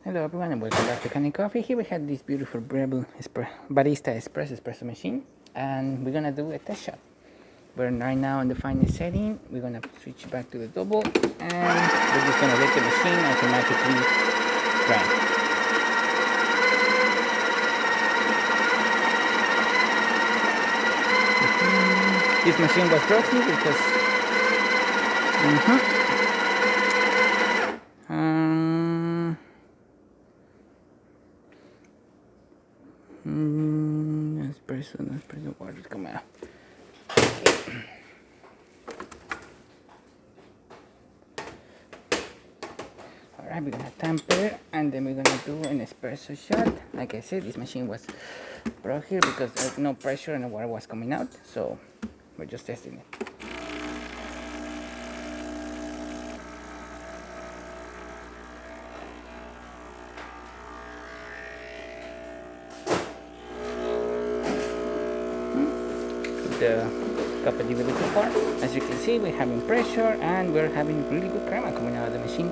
Hello everyone and welcome back to Kanen Coffee. Here we have this beautiful Breville Barista espresso machine, and we're gonna do a test shot. We're right now in the final setting. We're gonna switch back to the double, and we're just gonna let the machine automatically grind. This machine was broken because espresso water is coming out. Alright, we're gonna tamper and then we're gonna do an espresso shot. Like I said, this machine was brought here because there's no pressure and the water was coming out, so we're just testing it. The compatibility part. As you can see, we're having pressure and we're having really good crema coming out of the machine.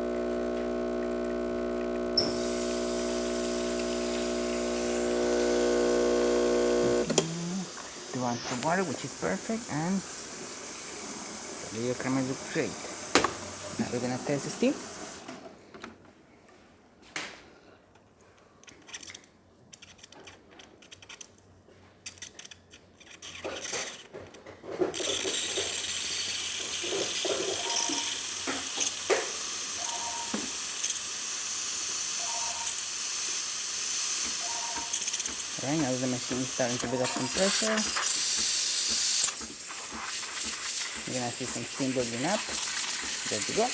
Do want some water, which is perfect, and the little crema looks great. Now we're gonna test the steam. Right now the machine is starting to build up some pressure. You're gonna see some steam building up. There you go.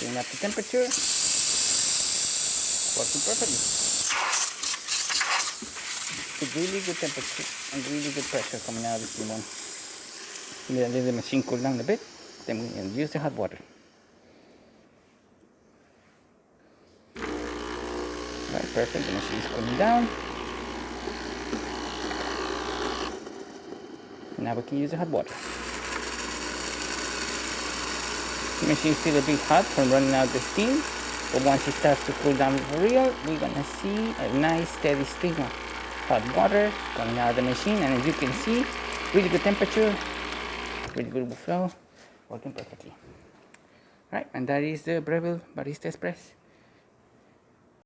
Bring up the temperature. Working perfectly. It's a really good temperature and really good pressure coming out of the steam one. Let the machine cool down a bit. Then we can use the hot water. Right, perfect. The machine is cooling down. Now we can use the hot water. The machine is still a bit hot from running out the steam, but once it starts to cool down for real, we're gonna see a nice steady stream of hot water coming out of the machine, and as you can see, really good temperature, really good flow, working perfectly. Right, and that is the Breville Barista Espresso.